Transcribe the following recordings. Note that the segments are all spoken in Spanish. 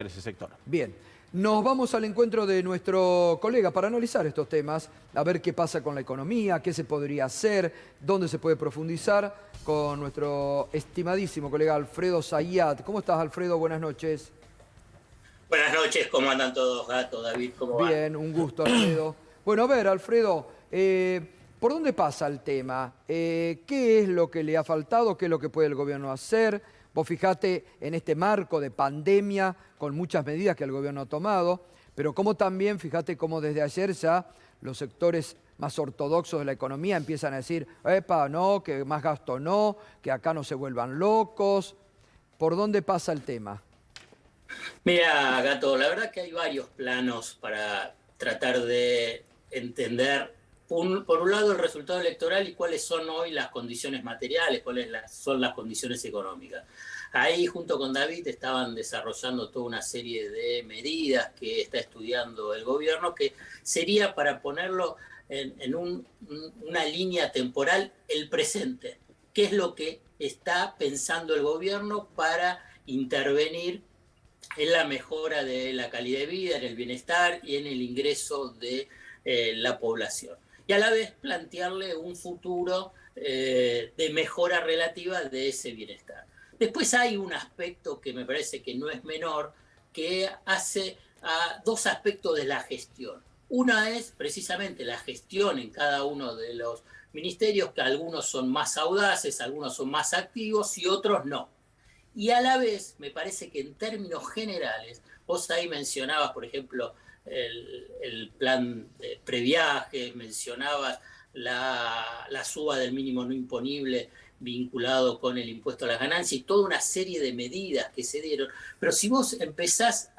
ese sector. Bien, nos vamos al encuentro de nuestro colega para analizar estos temas, a ver qué pasa con la economía, qué se podría hacer, dónde se puede profundizar, con nuestro estimadísimo colega Alfredo Zayat. ¿Cómo estás, Alfredo? Buenas noches. Buenas noches, ¿cómo andan todos, Gato, David? ¿Cómo van? Bien, un gusto, Alfredo. Bueno, a ver, Alfredo, ¿por dónde pasa el tema? ¿Qué es lo que le ha faltado? ¿Qué es lo que puede el gobierno hacer? Vos fijate en este marco de pandemia, con muchas medidas que el gobierno ha tomado, pero como también, fíjate cómo desde ayer ya los sectores más ortodoxos de la economía empiezan a decir, epa, no, que más gasto no, que acá no se vuelvan locos. ¿Por dónde pasa el tema? Mira, Gato, la verdad que hay varios planos para tratar de entender, por un lado, el resultado electoral y cuáles son hoy las condiciones materiales, son las condiciones económicas. Ahí, junto con David, estaban desarrollando toda una serie de medidas que está estudiando el gobierno, que sería, para ponerlo en una línea temporal, el presente. ¿Qué es lo que está pensando el gobierno para intervenir en la mejora de la calidad de vida, en el bienestar y en el ingreso de la población? Y a la vez plantearle un futuro de mejora relativa de ese bienestar. Después hay un aspecto que me parece que no es menor, que hace a dos aspectos de la gestión. Una es precisamente la gestión en cada uno de los ministerios, que algunos son más audaces, algunos son más activos y otros no. Y a la vez, me parece que en términos generales, vos ahí mencionabas, por ejemplo, el plan de previaje, mencionabas la suba del mínimo no imponible vinculado con el impuesto a las ganancias y toda una serie de medidas que se dieron. Pero si vos empezás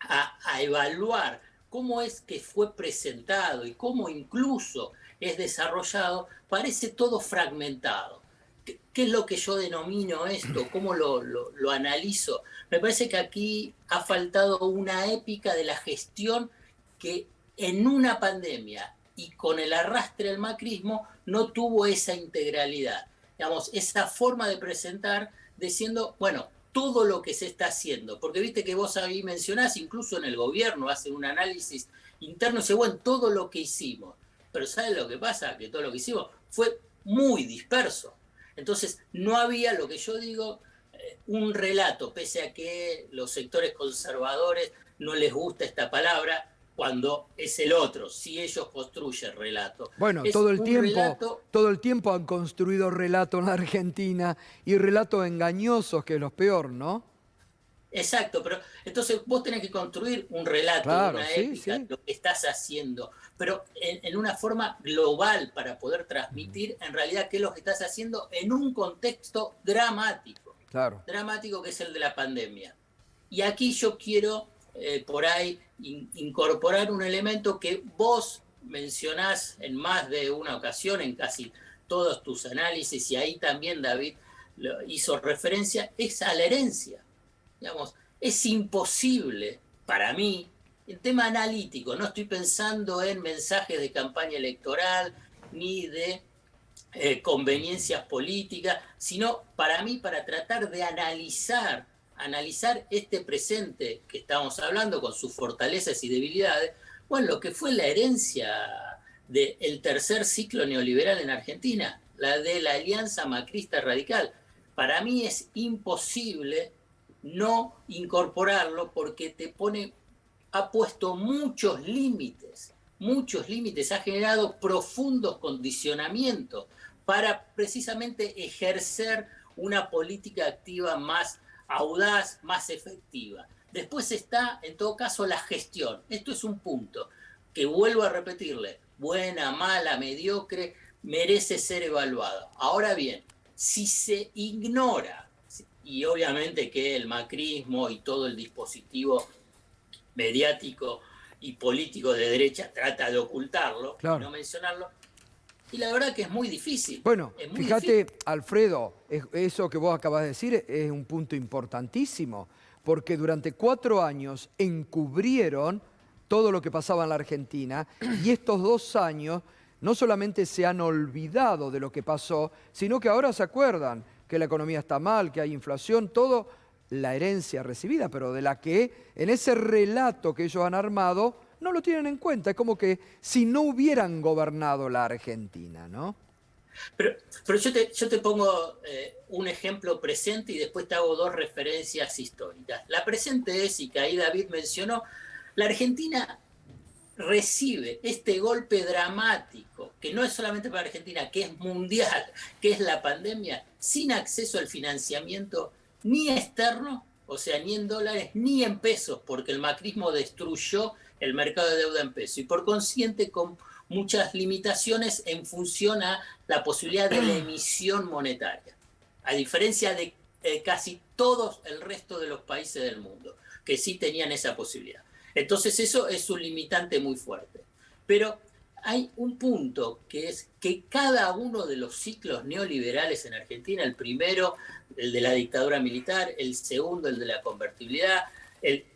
a evaluar cómo es que fue presentado y cómo incluso es desarrollado, parece todo fragmentado. ¿Qué es lo que yo denomino esto? ¿Cómo lo analizo? Me parece que aquí ha faltado una épica de la gestión que en una pandemia y con el arrastre del macrismo no tuvo esa integralidad. Digamos, esa forma de presentar diciendo, bueno, todo lo que se está haciendo. Porque viste que vos ahí mencionás, incluso en el gobierno hacen un análisis interno y dicen, bueno, todo lo que hicimos. Pero ¿sabes lo que pasa? Que todo lo que hicimos fue muy disperso. Entonces, no había, lo que yo digo, un relato, pese a que los sectores conservadores no les gusta esta palabra, cuando es el otro, si ellos construyen relato. Bueno, es todo el tiempo han construido relato en la Argentina y relatos engañosos, que es lo peor, ¿no? Exacto, pero entonces vos tenés que construir un relato, claro, una sí, épica, sí. lo que estás haciendo, pero en una forma global para poder transmitir en realidad qué es lo que estás haciendo en un contexto dramático, Claro. dramático que es el de la pandemia. Y aquí yo quiero por ahí incorporar un elemento que vos mencionás en más de una ocasión, en casi todos tus análisis, y ahí también David hizo referencia, es a la herencia. Digamos, es imposible para mí, en tema analítico, no estoy pensando en mensajes de campaña electoral ni de conveniencias políticas, sino para mí, para tratar de analizar este presente que estamos hablando con sus fortalezas y debilidades, bueno, lo que fue la herencia del tercer ciclo neoliberal en Argentina, la de la alianza macrista radical. Para mí es imposible no incorporarlo porque ha puesto muchos límites, ha generado profundos condicionamientos para precisamente ejercer una política activa más audaz, más efectiva. Después está, en todo caso, la gestión. Esto es un punto que vuelvo a repetirle, buena, mala, mediocre, merece ser evaluado. Ahora bien, si se ignora, y obviamente que el macrismo y todo el dispositivo mediático y político de derecha trata de ocultarlo, claro, y no mencionarlo, y la verdad que es muy difícil. Bueno, muy fíjate, difícil. Alfredo, eso que vos acabas de decir es un punto importantísimo, porque durante 4 años encubrieron todo lo que pasaba en la Argentina, y estos 2 años no solamente se han olvidado de lo que pasó, sino que ahora se acuerdan que la economía está mal, que hay inflación, todo la herencia recibida, pero de la que en ese relato que ellos han armado no lo tienen en cuenta. Es como que si no hubieran gobernado la Argentina, ¿no? Pero yo te pongo un ejemplo presente y después te hago dos referencias históricas. La presente es, y que ahí David mencionó, la Argentina recibe este golpe dramático, que no es solamente para Argentina, que es mundial, que es la pandemia, sin acceso al financiamiento ni externo, o sea, ni en dólares, ni en pesos, porque el macrismo destruyó el mercado de deuda en pesos y por consiguiente con muchas limitaciones en función a la posibilidad de la emisión monetaria, a diferencia de casi todos el resto de los países del mundo, que sí tenían esa posibilidad. Entonces eso es un limitante muy fuerte. Pero hay un punto que es que cada uno de los ciclos neoliberales en Argentina, el primero, el de la dictadura militar, el segundo, el de la convertibilidad,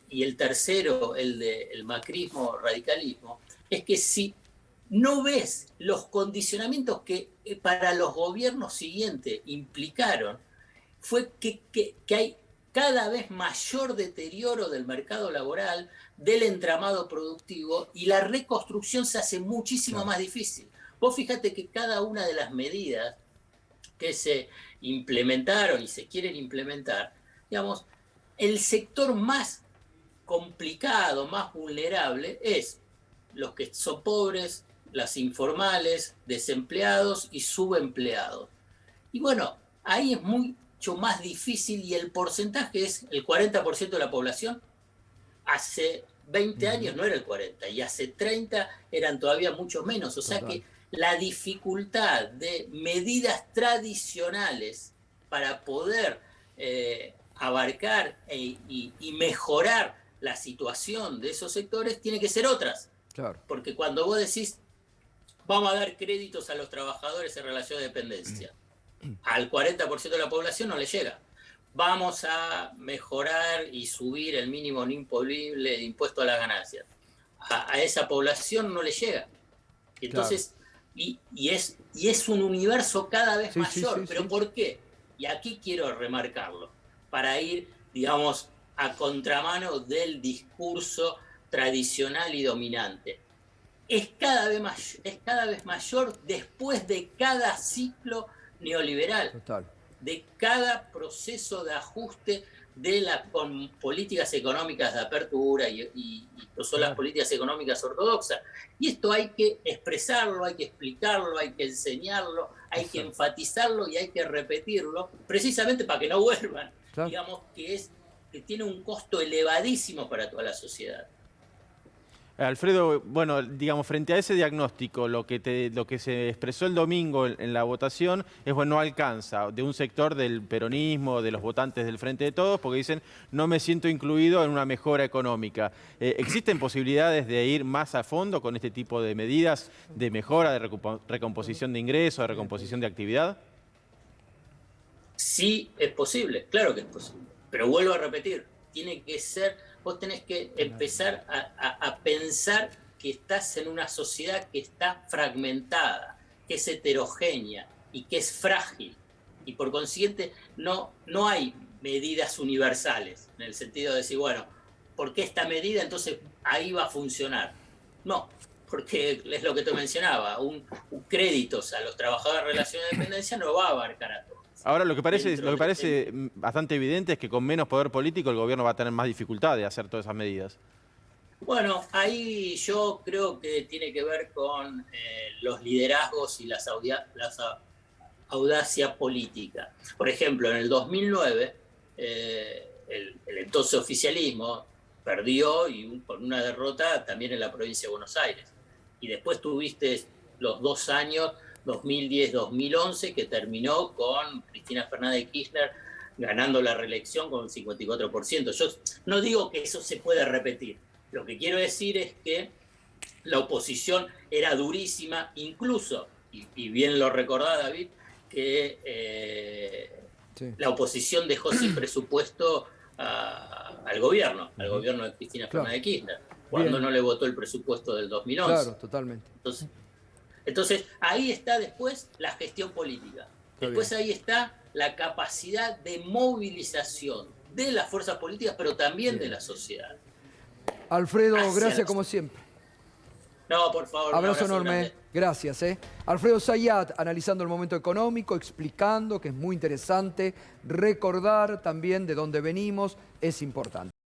y el tercero, el del macrismo, radicalismo, es que si no ves los condicionamientos que para los gobiernos siguientes implicaron, fue que hay cada vez mayor deterioro del mercado laboral, del entramado productivo, y la reconstrucción se hace muchísimo más difícil. Vos fíjate que cada una de las medidas que se implementaron y se quieren implementar, digamos, el sector más complicado, más vulnerable, es los que son pobres, las informales, desempleados y subempleados. Y bueno, ahí es mucho más difícil y el porcentaje es el 40% de la población. Hace 20 años no era el 40 y hace 30 eran todavía mucho menos. O sea que la dificultad de medidas tradicionales para poder abarcar y mejorar la situación de esos sectores tiene que ser otras. Claro. Porque cuando vos decís vamos a dar créditos a los trabajadores en relación de dependencia, al 40% de la población no le llega. Vamos a mejorar y subir el mínimo no imponible de impuesto a las ganancias. A esa población no le llega. Entonces, claro. y es un universo cada vez mayor. ¿Pero por qué? Y aquí quiero remarcarlo, para ir, digamos, a contramano del discurso tradicional y dominante. Es cada vez mayor después de cada ciclo neoliberal. Total. De cada proceso de ajuste con políticas económicas de apertura y son las políticas económicas ortodoxas. Y esto hay que expresarlo, hay que explicarlo, hay que enseñarlo, hay que enfatizarlo y hay que repetirlo, precisamente para que no vuelvan. Claro. Digamos que tiene un costo elevadísimo para toda la sociedad. Alfredo, bueno, digamos, frente a ese diagnóstico, lo que se expresó el domingo en la votación es, bueno, no alcanza, de un sector del peronismo, de los votantes del Frente de Todos, porque dicen, no me siento incluido en una mejora económica. ¿Existen posibilidades de ir más a fondo con este tipo de medidas de mejora, de recomposición de ingresos, de recomposición de actividad? Sí, es posible, claro que es posible. Pero vuelvo a repetir, tiene que ser... Vos tenés que empezar a pensar que estás en una sociedad que está fragmentada, que es heterogénea y que es frágil. Y por consiguiente no hay medidas universales, en el sentido de decir, bueno, ¿por qué esta medida entonces ahí va a funcionar? No, porque es lo que te mencionaba, un créditos a los trabajadores en relación de dependencia no va a abarcar a todos. Ahora, lo que parece bastante evidente es que con menos poder político el gobierno va a tener más dificultad de hacer todas esas medidas. Bueno, ahí yo creo que tiene que ver con los liderazgos y la audacia política. Por ejemplo, en el 2009, el entonces oficialismo perdió y con una derrota también en la provincia de Buenos Aires. Y después tuviste los 2 años 2010-2011, que terminó con Cristina Fernández de Kirchner ganando la reelección con un 54%. Yo no digo que eso se pueda repetir. Lo que quiero decir es que la oposición era durísima, incluso, y bien lo recordaba David, que la oposición dejó sin presupuesto al gobierno de Cristina Fernández de Kirchner, cuando no le votó el presupuesto del 2011. Claro, totalmente. Entonces, ahí está después la gestión política. Después ahí está la capacidad de movilización de las fuerzas políticas, pero también de la sociedad. Alfredo, Gracias. gracias como siempre. No, por favor. Un Abrazo enorme. grande. Gracias. Alfredo Zayat, analizando el momento económico, explicando que es muy interesante. Recordar también de dónde venimos es importante.